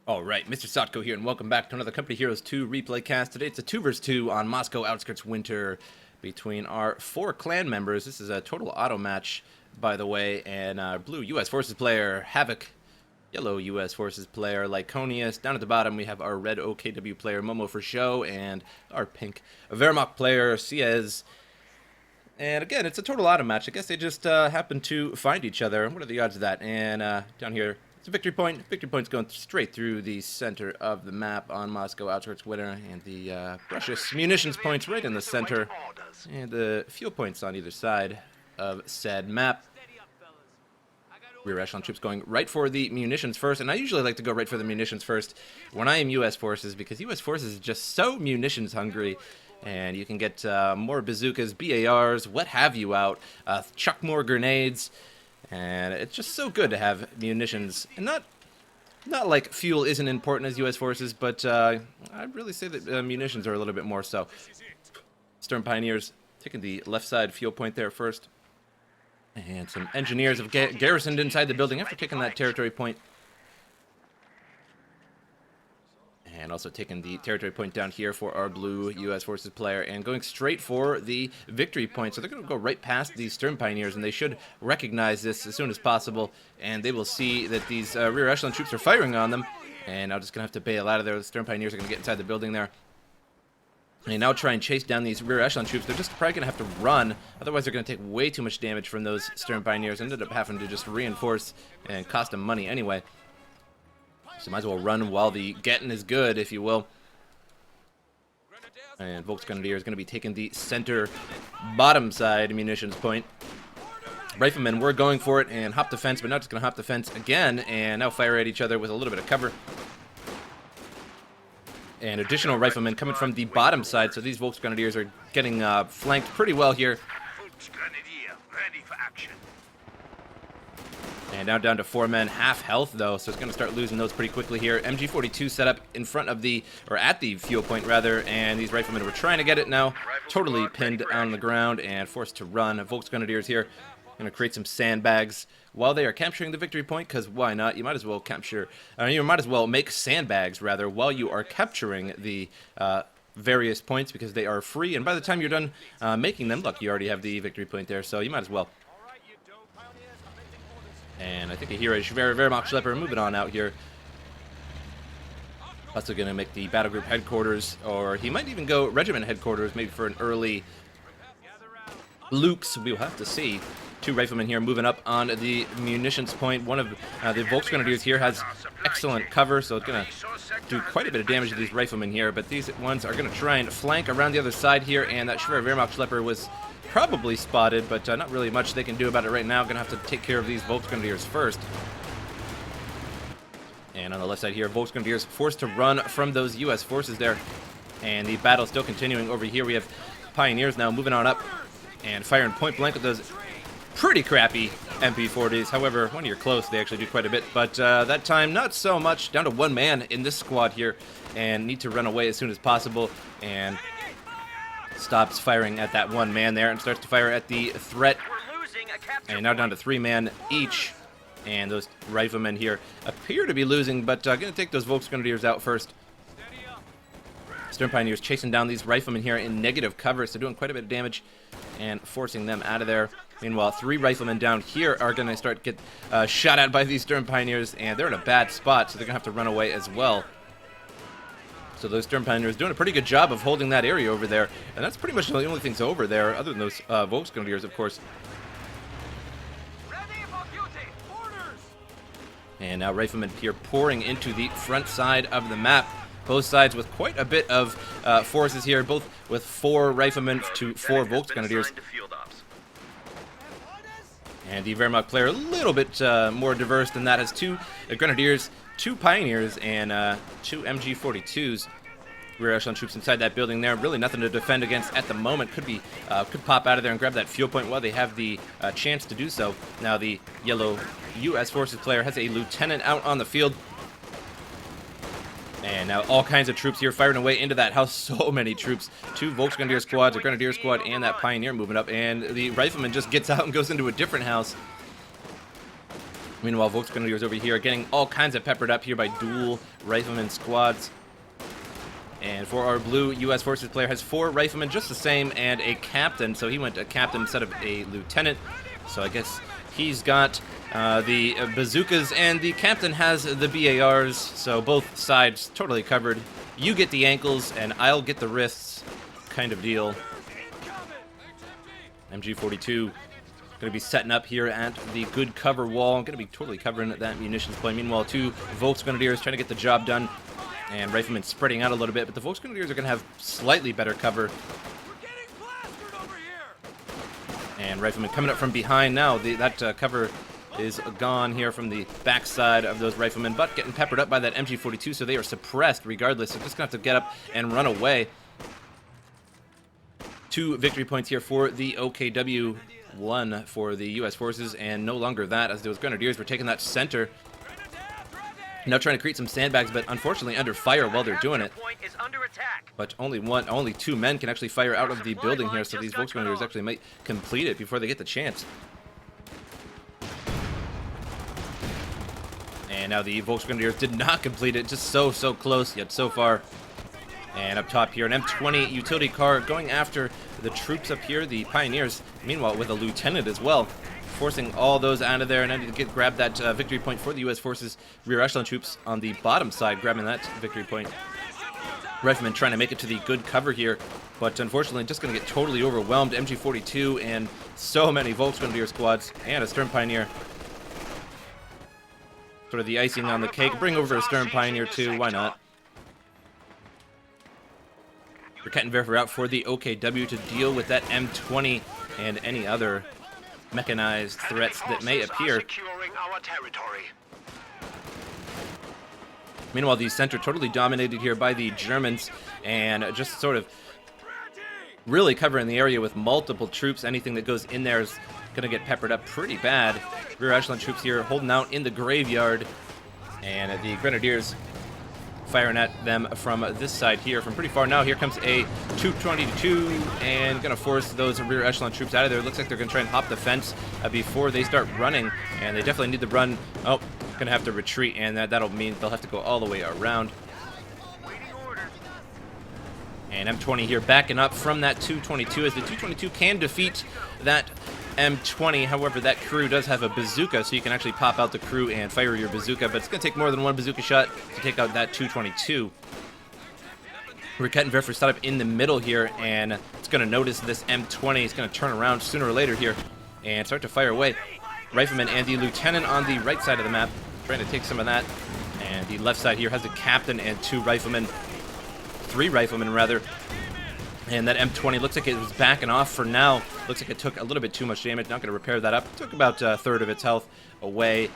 Alright, MrSotko here, and welcome back to another Company Heroes 2 replay cast. Today it's a 2 vs 2 on Moscow Outskirts Winter between our 4 clan members. This is a total auto match, by the way, and our blue U.S. Forces player, Havoc, yellow U.S. Forces player, Lyconious. Down at the bottom we have our red OKW player, Momo4sho, and our pink Wehrmacht player, Ciez. And again, it's a total auto match. I guess they just happen to find each other. What are the odds of that? And down here, it's a victory point. Victory point's going straight through the center of the map on Moscow Outskirts Winter, and the precious munitions points right in the center, and the fuel points on either side of said map. Rear echelon troops going right for the munitions first, and I usually like to go right for the munitions first when I am U.S. Forces, because U.S. Forces is just so munitions hungry, and you can get more bazookas, BARs, what have you out, chuck more grenades. And it's just so good to have munitions, and not like fuel isn't important as U.S. Forces, but I'd really say that munitions are a little bit more so. Stern Pioneers taking the left side fuel point there first, and some engineers have garrisoned inside the building after taking that territory point. And also taking the territory point down here for our blue U.S. Forces player, and going straight for the victory point. So they're going to go right past these Stern Pioneers, and they should recognize this as soon as possible. And they will see that these rear echelon troops are firing on them. And I'm just going to have to bail out of there. The Stern Pioneers are going to get inside the building there. And now try and chase down these rear echelon troops. They're just probably going to have to run. Otherwise, they're going to take way too much damage from those Stern Pioneers. Ended up having to just reinforce and cost them money anyway. So might as well run while the getting is good, if you will. And Volksgrenadier is going to be taking the center bottom side munitions point. Riflemen were going for it and hop the fence, but now just going to hop the fence again and now fire at each other with a little bit of cover. And additional riflemen coming from the bottom side, so these Volksgrenadiers are getting flanked pretty well here. Volksgrenadier, ready for action. And now down to 4 men, half health though, so it's going to start losing those pretty quickly here. MG42 set up in front of the, or at the fuel point rather, and these riflemen were trying to get it now. Totally pinned on the ground and forced to run. Volksgrenadiers here going to create some sandbags while they are capturing the victory point, because why not? You might as well capture, you might as well make sandbags rather while you are capturing the various points, because they are free, and by the time you're done making them, look, you already have the victory point there, so you might as well. And I think I hear a Wehrmacht Schlepper moving on out here. Also going to make the battle group headquarters, or he might even go regiment headquarters, maybe for an early Luke's. We'll have to see. 2 riflemen here moving up on the munitions point. One of the Volksgrenadiers here has excellent cover, so it's going to do quite a bit of damage to these riflemen here. But these ones are going to try and flank around the other side here, and that Wehrmacht Schlepper was probably spotted, but not really much they can do about it right now. Going to have to take care of these Volksgrenadiers first. And on the left side here, Volksgrenadiers forced to run from those U.S. forces there. And the battle still continuing over here. We have Pioneers now moving on up and firing point blank with those pretty crappy MP40s. However, when you're close, they actually do quite a bit. But that time, not so much. Down to 1 man in this squad here, and need to run away as soon as possible. And stops firing at that 1 man there and starts to fire at the threat. And now down to 3 man each. And those riflemen here appear to be losing, but going to take those Volksgrenadiers out first. Stern Pioneers chasing down these riflemen here in negative cover, so doing quite a bit of damage and forcing them out of there. Meanwhile, 3 riflemen down here are going to start get shot at by these Stern Pioneers, and they're in a bad spot, so they're going to have to run away as well. So those Stern Pioneers doing a pretty good job of holding that area over there, and that's pretty much the only things over there, other than those Volksgrenadiers, of course. And now riflemen here pouring into the front side of the map. Both sides with quite a bit of forces here, both with 4 riflemen to 4 Volksgrenadiers. And the Wehrmacht player a little bit more diverse than that, has 2 Grenadiers, 2 Pioneers, and 2 MG42s. Rear echelon troops inside that building there. Really nothing to defend against at the moment. Could pop out of there and grab that fuel point while they have the chance to do so. Now the yellow U.S. Forces player has a lieutenant out on the field. And now all kinds of troops here firing away into that house. So many troops. 2 Volksgrenadier squads, a Grenadier squad, and that Pioneer moving up. And the rifleman just gets out and goes into a different house. Meanwhile, Volksgrenadiers over here getting all kinds of peppered up here by dual rifleman squads. And for our blue U.S. Forces player has 4 riflemen, just the same, and a captain. So he went a captain instead of a lieutenant. So I guess he's got the bazookas, and the captain has the BARs. So both sides totally covered. You get the ankles, and I'll get the wrists, kind of deal. MG42 going to be setting up here at the good cover wall. I'm going to be totally covering that munitions play. Meanwhile, 2 Volksgrenadiers trying to get the job done. And riflemen spreading out a little bit, but the Volksgrenadiers are going to have slightly better cover. And riflemen coming up from behind now. That cover is gone here from the backside of those riflemen, but getting peppered up by that MG42, so they are suppressed regardless. They're just going to have to get up and run away. 2 victory points here for the OKW, 1 for the U.S. Forces, and no longer that, as those Grenadiers were taking that center. Now trying to create some sandbags, but unfortunately under fire while they're doing it. But only 2 men can actually fire out of the building here, so these Volksgrenadiers actually might complete it before they get the chance. And now the Volksgrenadiers did not complete it, just so close, yet so far. And up top here, an M20 utility car going after the troops up here, the Pioneers, meanwhile with a lieutenant as well, forcing all those out of there, and I need to grab that victory point for the U.S. Forces rear echelon troops on the bottom side, grabbing that victory point. Riflemen trying to make it to the good cover here, but unfortunately just going to get totally overwhelmed. MG42 and so many Volksgrenadier squads, and a Stern Pioneer. Sort of the icing on the cake. Bring over a Stern Pioneer too, why not? Rakettenwerfer out for the OKW to deal with that M20 and any other mechanized threats that may appear. Meanwhile, the center totally dominated here by the Germans, and just sort of really covering the area with multiple troops. Anything that goes in there is going to get peppered up pretty bad. Rear echelon troops here holding out in the graveyard, and the Grenadiers firing at them from this side here from pretty far. Now here comes a 222 and going to force those rear echelon troops out of there. It looks like they're going to try and hop the fence before they start running, and they definitely need to run. Oh, going to have to retreat, and that'll mean they'll have to go all the way around. And M20 here backing up from that 222, as the 222 can defeat that M20. However, that crew does have a bazooka, so you can actually pop out the crew and fire your bazooka, but it's going to take more than 1 bazooka shot to take out that 222. Rakettenwerfer set up in the middle here, and it's going to notice this M20. It's going to turn around sooner or later here and start to fire away. Rifleman and the lieutenant on the right side of the map trying to take some of that, and the left side here has a captain and 2 riflemen. 3 riflemen rather, and that M20 looks like it was backing off for now. Looks like it took a little bit too much damage. Not going to repair that up. Took about a third of its health away.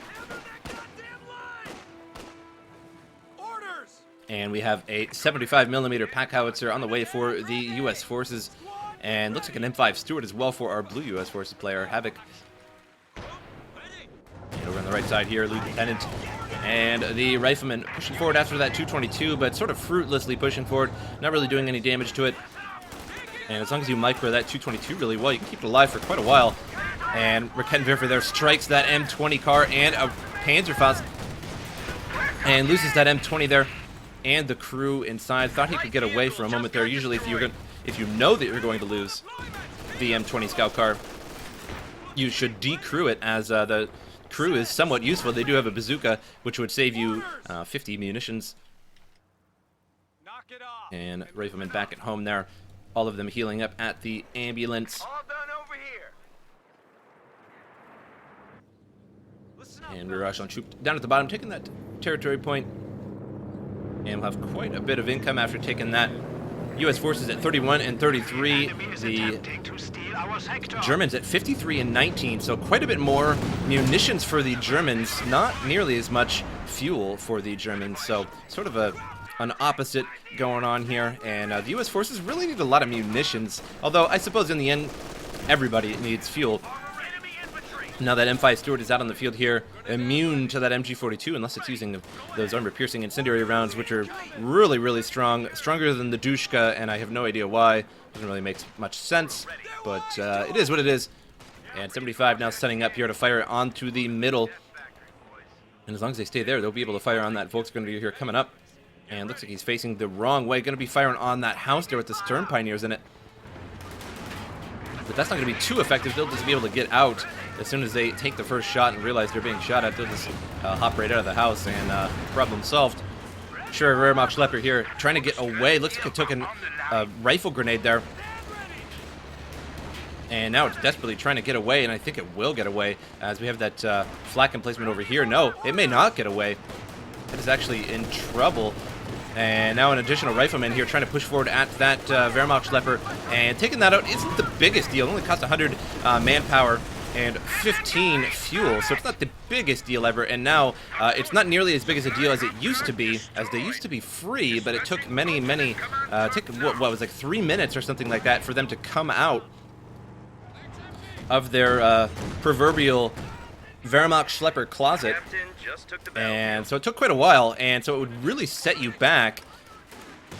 And we have a 75mm pack howitzer on the way for the U.S. Forces, and looks like an M5 Stuart as well for our blue U.S. Forces player, Havoc. And over on the right side here, Lieutenant and the rifleman pushing forward after that 222, but sort of fruitlessly pushing forward, not really doing any damage to it. And as long as you micro that 222 really well, you can keep it alive for quite a while. And Rakettenwerfer there strikes that M20 car and a Panzerfaust, and loses that M20 there and the crew inside. Thought he could get away for a moment there. Usually if you know that you're going to lose the M20 scout car, you should decrew it, as the crew is somewhat useful. They do have a bazooka, which would save you 50 munitions. And riflemen back at home there. All of them healing up at the ambulance. All done over here. And rear echelon troop down at the bottom, taking that territory point. And we'll have quite a bit of income after taking that. U.S. Forces at 31 and 33. The Germans at 53 and 19. So quite a bit more munitions for the Germans. Not nearly as much fuel for the Germans. So sort of an opposite going on here. And the U.S. Forces really need a lot of munitions. Although I suppose in the end, everybody needs fuel. Now that M5 Stuart is out on the field here, immune to that MG42, unless it's using those armor-piercing incendiary rounds, which are really, really strong. Stronger than the Dushka, and I have no idea why. Doesn't really make much sense, but it is what it is. And 75 now setting up here to fire onto the middle. And as long as they stay there, they'll be able to fire on that Volksgrenadier here coming up. And looks like he's facing the wrong way. Going to be firing on that house there with the Stern Pioneers in it. But that's not going to be too effective. They'll just be able to get out as soon as they take the first shot and realize they're being shot at. They'll just hop right out of the house and problem solved. Sure, Wehrmacht-Schlepper here trying to get away. Looks like it took a rifle grenade there. And now it's desperately trying to get away, and I think it will get away as we have that flak emplacement over here. No, it may not get away. It is actually in trouble. And now an additional rifleman here trying to push forward at that Wehrmacht-Schlepper. And taking that out isn't the biggest deal. It only cost 100 manpower and 15 fuel, so it's not the biggest deal ever. And now it's not nearly as big as a deal as it used to be, as they used to be free, but it took what was like 3 minutes or something like that for them to come out of their proverbial Wehrmacht-Schlepper closet. And so it took quite a while, and so it would really set you back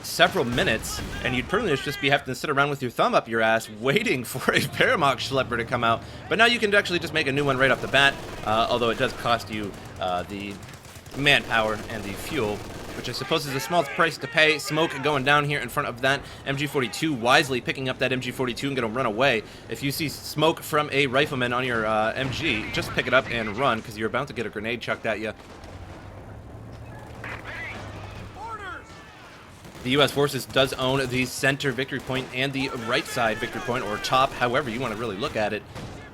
several minutes, and you'd pretty much just be having to sit around with your thumb up your ass waiting for a Wehrmacht-Schlepper to come out. But now you can actually just make a new one right off the bat, although it does cost you the manpower and the fuel, which I suppose is a small price to pay. Smoke going down here in front of that MG42, wisely picking up that MG42 and going to run away. If you see smoke from a rifleman on your MG, just pick it up and run, because you're about to get a grenade chucked at you. The U.S. forces does own the center victory point and the right side victory point, or top, however you want to really look at it.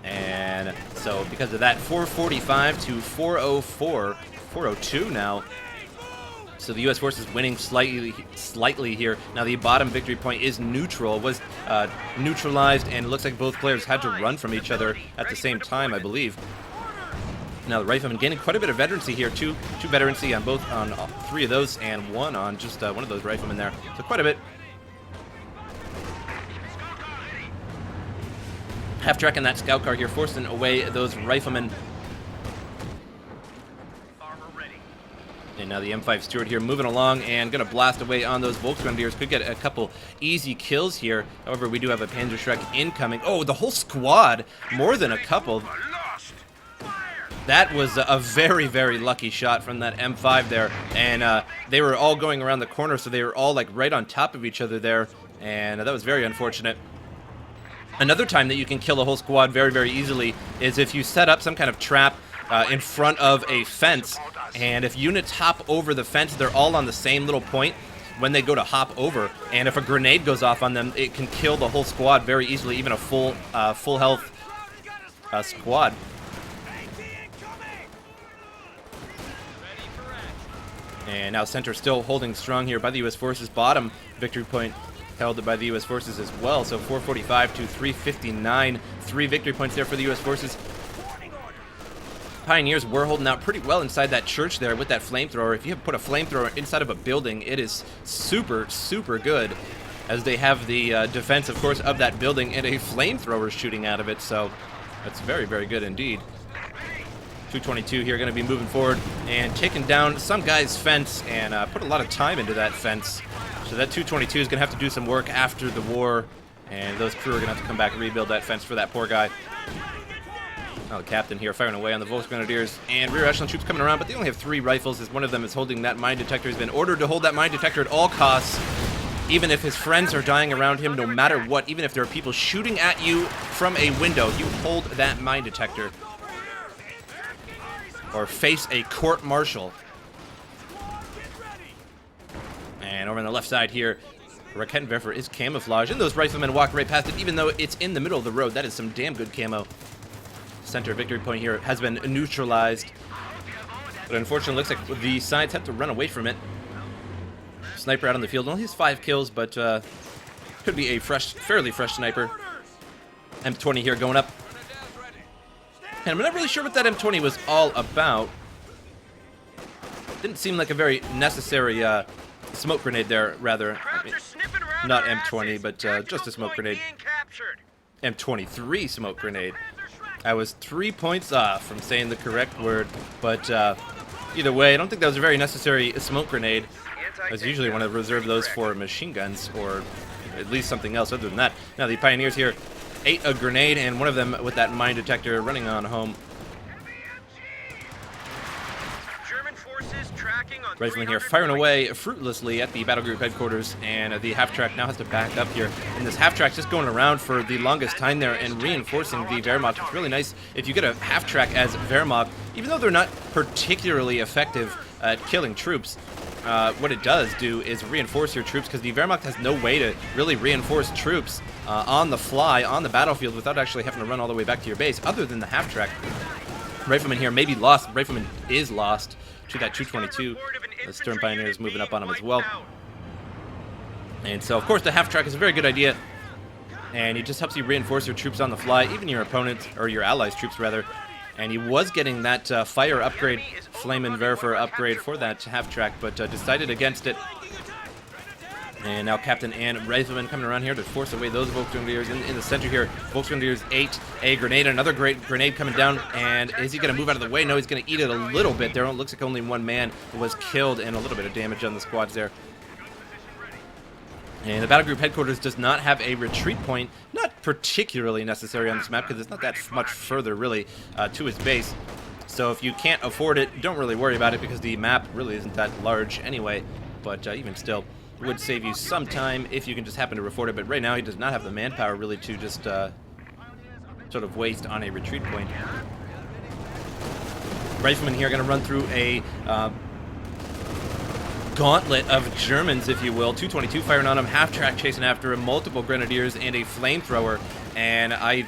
And so because of that, 445 to 404, 402 now. So the U.S. forces winning slightly here. Now the bottom victory point is neutral, was neutralized, and it looks like both players had to run from each other at the same time, I believe. Now the rifleman gaining quite a bit of veterancy here, two veterancy on both, on 3 of those, and 1 on just one of those riflemen there. So quite a bit. Half-tracking that scout car here, forcing away those riflemen. And now the M5 Stewart here moving along and going to blast away on those Volksgrenadiers. Could get a couple easy kills here. However, we do have a Panzerschreck incoming. Oh, the whole squad, more than a couple. That was a very, very lucky shot from that M5 there. And they were all going around the corner, so they were all like right on top of each other there. And that was very unfortunate. Another time that you can kill a whole squad very, very easily is if you set up some kind of trap in front of a fence. And if units hop over the fence, they're all on the same little point when they go to hop over. And if a grenade goes off on them, it can kill the whole squad very easily, even a full health squad. And now center still holding strong here by the U.S. forces. Bottom victory point held by the U.S. forces as well. So 445 to 359. 3 victory points there for the U.S. forces. Pioneers were holding out pretty well inside that church there with that flamethrower. If you put a flamethrower inside of a building, it is super, super good, as they have the defense, of course, of that building and a flamethrower shooting out of it. So that's very, very good indeed. 222 here going to be moving forward and taking down some guy's fence and put a lot of time into that fence. So that 222 is going to have to do some work after the war, and those crew are going to have to come back and rebuild that fence for that poor guy. Now the captain here firing away on the Volksgrenadiers, and rear echelon troops coming around, but they only have 3 rifles, as one of them is holding that mine detector. He's been ordered to hold that mine detector at all costs, even if his friends are dying around him, no matter what. Even if there are people shooting at you from a window, you hold that mine detector or face a court-martial. And over on the left side here, Raketenwerfer is camouflaged, and those riflemen walk right past it, even though it's in the middle of the road. That is some damn good camo. Center victory point here has been neutralized, but unfortunately looks like the sides have to run away from it. Sniper out on the field, only has 5 kills, but could be a fairly fresh sniper. M20 here going up, and I'm not really sure what that M20 was all about. Didn't seem like a very necessary smoke grenade there, rather. I mean, not M20, but just a smoke grenade. M23 smoke grenade. I was 3 points off from saying the correct word, but either way, I don't think that was a very necessary smoke grenade. I usually want to reserve those for machine guns, or at least something else other than that. Now the Pioneers here ate a grenade, and one of them with that mine detector running on home. Rifleman here firing away fruitlessly at the battle group headquarters, and the half-track now has to back up here. And this half-track just going around for the longest time there and reinforcing the Wehrmacht. It's really nice if you get a half-track as Wehrmacht, even though they're not particularly effective at killing troops. What it does do is reinforce your troops, because the Wehrmacht has no way to really reinforce troops on the fly, on the battlefield, without actually having to run all the way back to your base, other than the half-track. Rifleman here may be lost. Rifleman is lost to that 222. The Stern Pioneer is moving up on him as well. And so, of course, the half-track is a very good idea. And it just helps you reinforce your troops on the fly, even your opponents, or your allies' troops, rather. And he was getting that fire upgrade, Flammenwerfer upgrade for that half-track, but decided against it. And now Captain and Rifleman coming around here to force away those Volksgrenadiers in the center here. Volksgrenadiers 8, a grenade, another great grenade coming down. And is he going to move out of the way? No, he's going to eat it a little bit there. It looks like only one man was killed, and a little bit of damage on the squads there. And the battle group headquarters does not have a retreat point, not particularly necessary on this map, because it's not that much further, really, to his base. So if you can't afford it, don't really worry about it, because the map really isn't that large anyway. But even still, it would save you some time if you can just happen to afford it. But right now, he does not have the manpower, really, to just sort of waste on a retreat point. Rifleman here going to run through a gauntlet of Germans, if you will. 222 firing on him, half-track chasing after him, multiple grenadiers, and a flamethrower. And I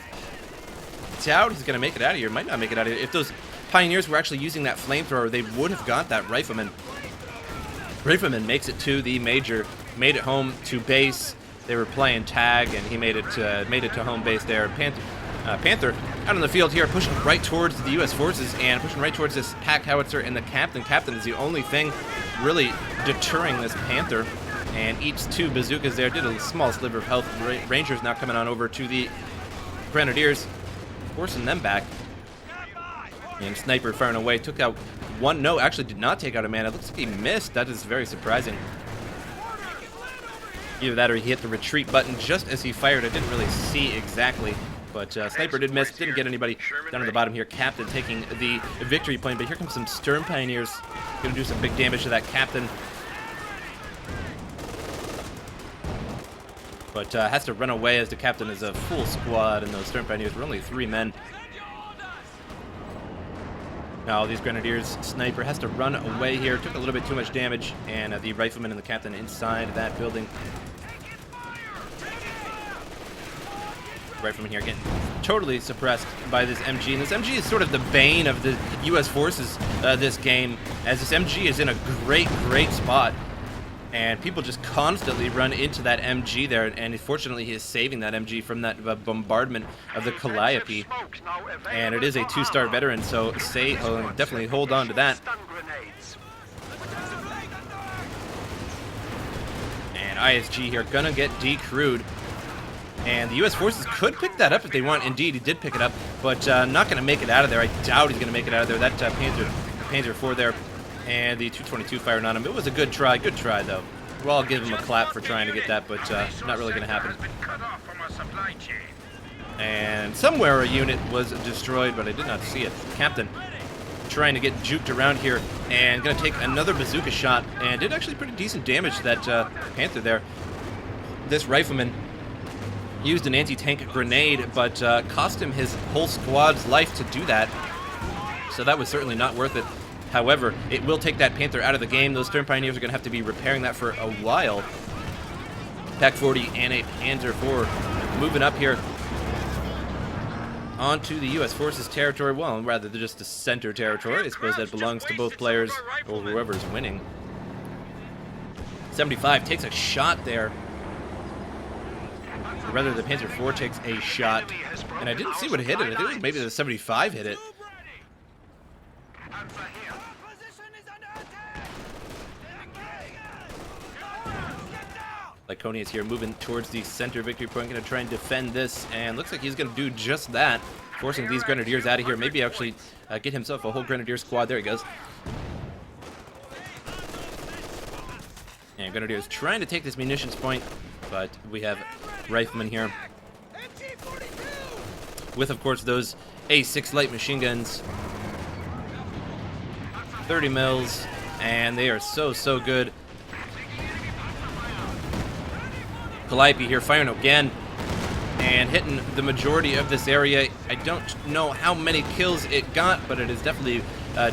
doubt he's going to make it out of here. Might not make it out of here. If those Pioneers were actually using that flamethrower, they would have got that Rifleman. Rifleman makes it to the major, made it home to base. They were playing tag, and he made it to home base there. Panther out on the field here, pushing right towards the U.S. forces and pushing right towards this pack howitzer and the captain. Captain is the only thing really deterring this Panther, and eats 2 bazookas there. Did a small sliver of health. Rangers now coming on over to the Grenadiers, forcing them back. And Sniper firing away, took out one. No, actually did not take out a man. It looks like he missed. That is very surprising. Either that or he hit the retreat button just as he fired. I didn't really see exactly. But Sniper did miss, didn't get anybody down at the bottom here. Captain taking the victory point, but here comes some Stern Pioneers. Going to do some big damage to that Captain. But has to run away as the Captain is a full squad, and those Stern Pioneers were only 3 men. Now these Grenadiers, Sniper has to run away here. Took a little bit too much damage, and the Rifleman and the Captain inside that building. Rifleman here getting totally suppressed by this MG, and this MG is sort of the bane of the U.S. forces this game, as this MG is in a great spot, and people just constantly run into that MG there, and fortunately he is saving that MG from that bombardment of the Calliope, and it is a 2-star veteran, so definitely hold on to that. And ISG here gonna get decrewed. And the U.S. forces could pick that up if they want. Indeed, he did pick it up, but not going to make it out of there. I doubt he's going to make it out of there. That Panzer 4 there, and the 222 firing on him. It was a good try though. We'll all give him a clap for trying to get that, but not really going to happen. And somewhere a unit was destroyed, but I did not see it. Captain trying to get juked around here, and going to take another bazooka shot, and did actually pretty decent damage to that Panther there. This Rifleman used an anti-tank grenade, but cost him his whole squad's life to do that. So that was certainly not worth it. However, it will take that Panther out of the game. Those Stern Pioneers are going to have to be repairing that for a while. Pack 40 and a Panzer 4 moving up here onto the U.S. forces territory. Well, rather than just the center territory. I suppose that belongs to both players, or whoever's winning. 75 takes a shot there. Or rather, the Panzer 4 takes a shot, and I didn't see what hit it. I think it was maybe the 75 hit it. Lyconious here moving towards the center victory point, going to try and defend this, and looks like he's going to do just that, forcing these Grenadiers out of here. Maybe actually get himself a whole Grenadier squad. There he goes. And Grenadiers trying to take this munitions point, but we have Rifleman here with, of course, those A6 light machine guns. 30 mils, and they are so good. Calliope here firing again and hitting the majority of this area. I don't know how many kills it got, but it is definitely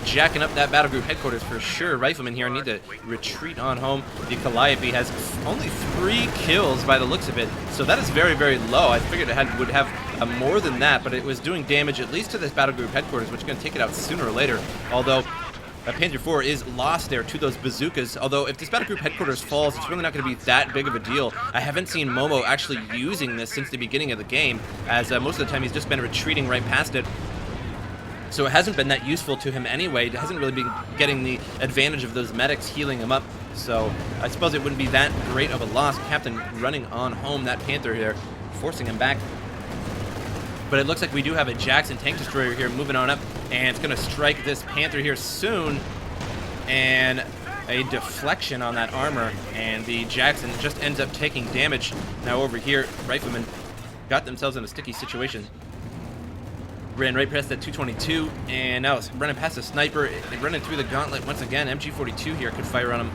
jacking up that battle group headquarters for sure. Rifleman here need to retreat on home. The Calliope has only 3 kills by the looks of it, so that is very low. I figured it would have more than that, but it was doing damage at least to this battle group headquarters, which is going to take it out sooner or later. Although Panzer IV is lost there to those bazookas. Although if this battle group headquarters falls, it's really not going to be that big of a deal. I haven't seen Momo actually using this since the beginning of the game, as most of the time he's just been retreating right past it. So it hasn't been that useful to him anyway. It hasn't really been getting the advantage of those medics healing him up. So I suppose it wouldn't be that great of a loss. Captain running on home, that Panther here, forcing him back. But it looks like we do have a Jackson tank destroyer here moving on up, and it's going to strike this Panther here soon. And a deflection on that armor, and the Jackson just ends up taking damage. Now over here, Riflemen got themselves in a sticky situation. Ran right past that 222, and now it's running past the sniper, running through the gauntlet once again. MG42 here could fire on him.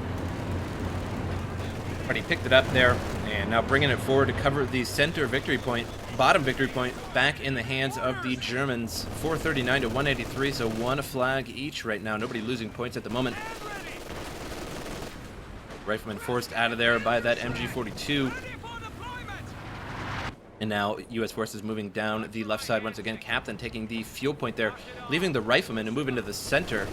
But he picked it up there, and now bringing it forward to cover the center victory point. Bottom victory point back in the hands of the Germans. 439 to 183, so 1 flag each right now. Nobody losing points at the moment. Rifleman forced out of there by that MG42. And now U.S. forces moving down the left side once again. Captain taking the fuel point there, leaving the Riflemen to move into the center.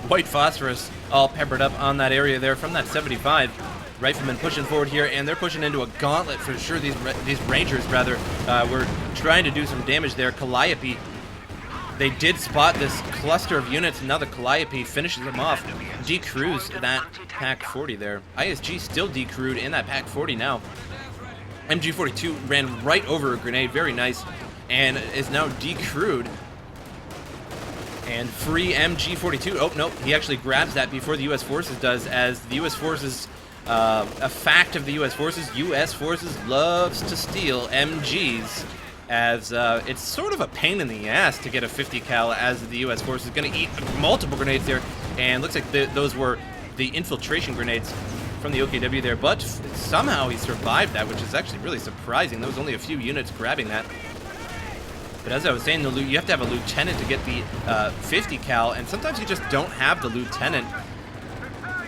White phosphorus all peppered up on that area there from that 75. Riflemen pushing forward here, and they're pushing into a gauntlet for sure. These Rangers, rather, were trying to do some damage there. Calliope, they did spot this cluster of units, and now the Calliope finishes them off. Decrews that Pack 40 there. ISG still decrewed in that Pack 40 now. MG42 ran right over a grenade, very nice, and is now decrewed. And free MG42. Oh, no, he actually grabs that before the U.S. forces does, as the U.S. forces, a fact of the U.S. forces loves to steal MGs, as it's sort of a pain in the ass to get a 50 cal, as the U.S. force is going to eat multiple grenades there, and looks like those were the infiltration grenades from the OKW there, but somehow he survived that, which is actually really surprising. There was only a few units grabbing that. But as I was saying, you have to have a lieutenant to get the 50 cal, and sometimes you just don't have the lieutenant.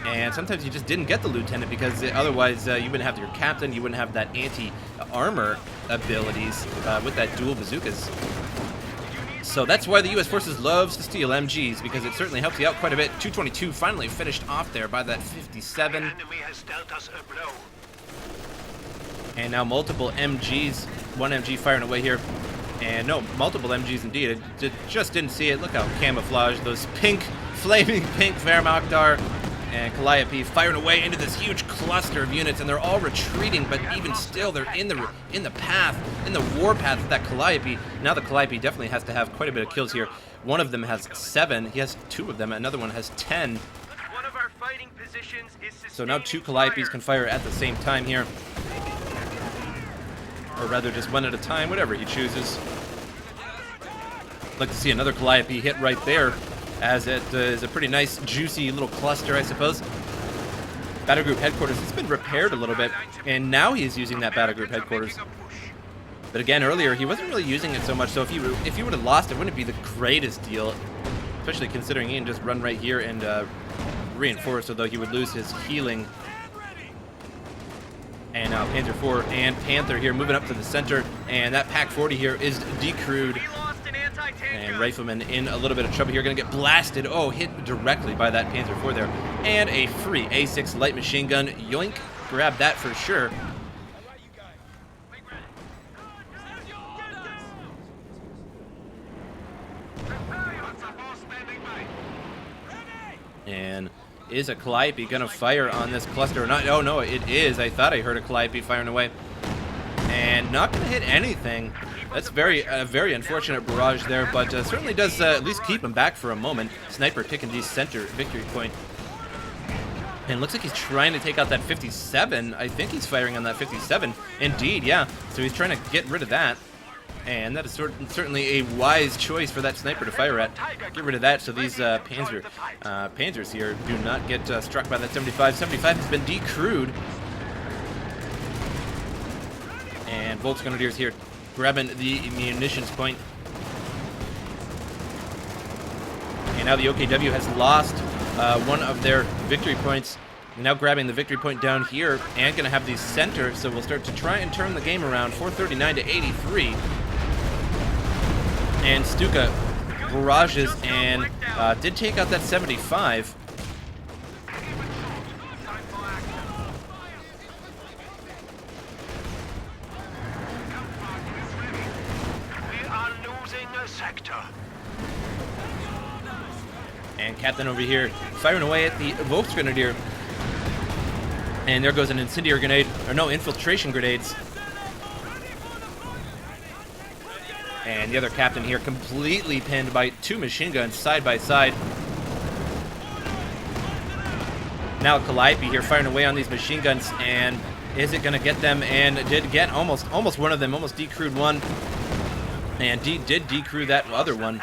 And sometimes you just didn't get the lieutenant because otherwise you wouldn't have your captain, you wouldn't have that anti-armor abilities with that dual bazookas. So that's why the U.S. forces loves to steal MGs, because it certainly helps you out quite a bit. 222 finally finished off there by that 57. And now multiple MGs, one MG firing away here. And no, multiple MGs indeed. I just didn't see it. Look how camouflaged those pink, flaming pink Wehrmacht are. And Calliope firing away into this huge cluster of units, and they're all retreating, but even still, they're in the path, in the war path of that Calliope. Now the Calliope definitely has to have quite a bit of kills here. One of them has 7. He has 2 of them. Another one has 10. One of our fighting positions is so now 2 Calliopes can fire at the same time here. Or rather, just one at a time, whatever he chooses. I'd like to see another Calliope hit right there, as it is a pretty nice, juicy little cluster, I suppose. Battle Group Headquarters, it's been repaired a little bit, and now he is using that Battle Group Headquarters. But again, earlier, he wasn't really using it so much, so if he would have lost, it wouldn't be the greatest deal, especially considering he can just run right here and reinforce, although he would lose his healing. And now Panzer IV and Panther here moving up to the center, and that Pack 40 here is decrewed. And Rifleman in a little bit of trouble here, going to get blasted. Oh, hit directly by that Panzer IV there. And a free A6 light machine gun. Yoink. Grab that for sure. And is a Calliope going to fire on this cluster or not? Oh, no, it is. I thought I heard a Calliope firing away. And not going to hit anything. That's a very unfortunate barrage there, but certainly does at least keep him back for a moment. Sniper picking the center victory point. And looks like he's trying to take out that 57. I think he's firing on that 57. Indeed, yeah. So he's trying to get rid of that. And that is certainly a wise choice for that sniper to fire at. Get rid of that so these Panzers here do not get struck by that 75. 75 has been decrewed. And Volksgrenadiers here grabbing the munitions point. And now the OKW has lost one of their victory points. Now grabbing the victory point down here and going to have the center, so we'll start to try and turn the game around. 439 to 83. And Stuka barrages and did take out that 75. We are losing a sector. And Captain over here firing away at the Volksgrenadier. And there goes an incendiary grenade, or no, infiltration grenades. And the other captain here completely pinned by two machine guns side by side. Now Calliope here firing away on these machine guns, and is it going to get them? And did get almost one of them, almost decrewed one. And did decrew that other one.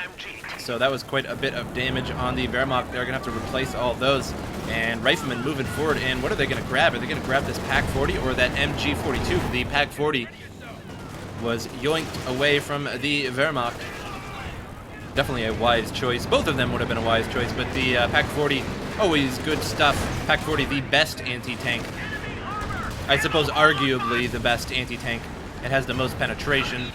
So that was quite a bit of damage on the Wehrmacht. They're going to have to replace all of those. And Riflemen moving forward, and what are they going to grab? Are they going to grab this PaK-40 or that MG42? The PaK-40 was yoinked away from the Wehrmacht. Definitely a wise choice. Both of them would have been a wise choice, but the PaK-40, always good stuff. PaK-40, the best anti-tank. I suppose arguably the best anti-tank. It has the most penetration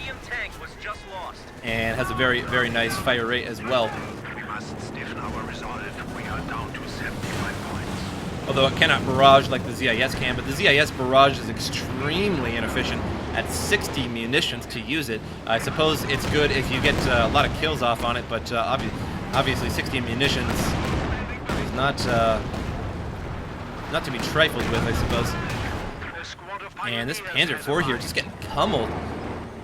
and has a very, very nice fire rate as well. We must stiffen our resolve. We are down to 75 points. Although it cannot barrage like the ZIS can, but the ZIS barrage is extremely inefficient at 60 munitions to use it. I suppose it's good if you get a lot of kills off on it, but obviously 60 munitions is not to be trifled with, I suppose. And this Panzer IV here just getting pummeled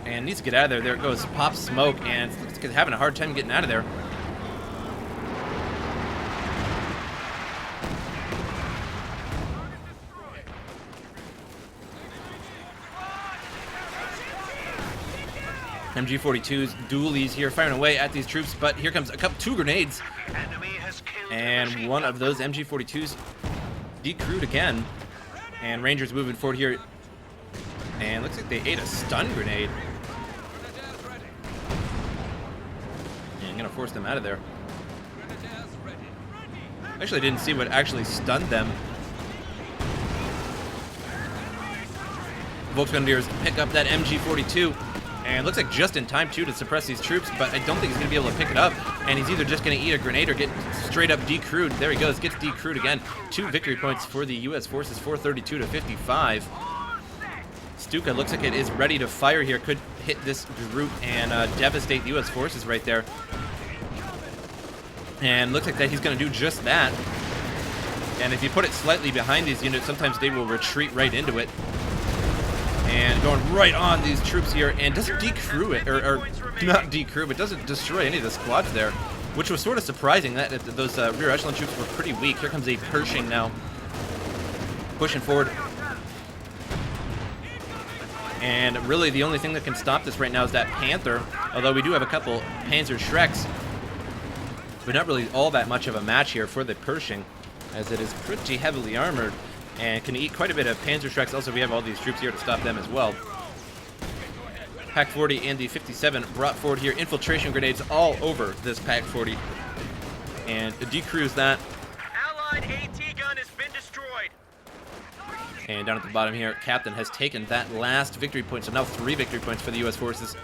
and needs to get out of there. There it goes, Pop Smoke, and it's having a hard time getting out of there. MG42's dualies here firing away at these troops, but here comes two grenades, and one of those MG42s decrewed again. And Rangers moving forward here, and looks like they ate a stun grenade. And I'm gonna force them out of there. Actually, I didn't see what actually stunned them. Volksgrenadiers pick up that MG42. And looks like just in time, too, to suppress these troops, but I don't think he's going to be able to pick it up. And he's either just going to eat a grenade or get straight up decrewed. There he goes, gets decrewed again. 2 victory points for the U.S. forces, 432 to 55. Stuka looks like it is ready to fire here. Could hit this group and devastate the U.S. forces right there. And looks like that he's going to do just that. And if you put it slightly behind these units, sometimes they will retreat right into it. And going right on these troops here, and doesn't decrew it, or not decrew, but doesn't destroy any of the squads there, which was sort of surprising. That those rear echelon troops were pretty weak. Here comes a Pershing now, pushing forward. And really the only thing that can stop this right now is that Panther, although we do have a couple Panzer Shreks, but not really all that much of a match here for the Pershing, as it is pretty heavily armored. And can eat quite a bit of Panzer Shreks. Also, we have all these troops here to stop them as well. PaK-40 and the 57 brought forward here. Infiltration grenades all over this PaK-40. And decrews that. Allied AT gun has been destroyed. And down at the bottom here, Captain has taken that last victory point. So now 3 victory points for the U.S. forces.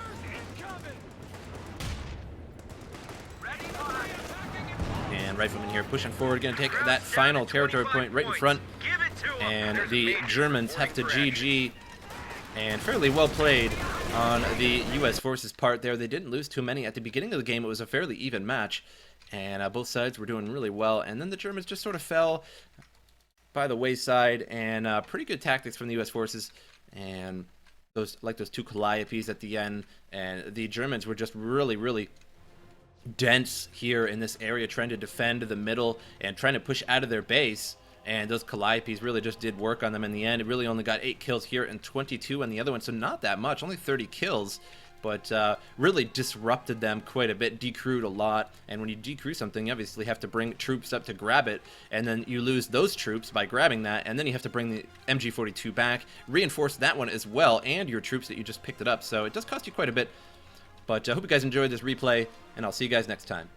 And Riflemen here pushing forward. Going to take that final territory point right in front. And the Germans have to GG, and fairly well played on the U.S. forces part there. They didn't lose too many. At the beginning of the game, it was a fairly even match, and both sides were doing really well. And then the Germans just sort of fell by the wayside, and pretty good tactics from the U.S. forces, and those 2 Calliopes at the end. And the Germans were just really, really dense here in this area, trying to defend the middle and trying to push out of their base. And those Calliopes really just did work on them in the end. It really only got 8 kills here and 22 on the other one, so not that much, only 30 kills. But really disrupted them quite a bit, decrewed a lot. And when you decrew something, you obviously have to bring troops up to grab it. And then you lose those troops by grabbing that. And then you have to bring the MG42 back, reinforce that one as well, and your troops that you just picked it up. So it does cost you quite a bit. But I hope you guys enjoyed this replay, and I'll see you guys next time.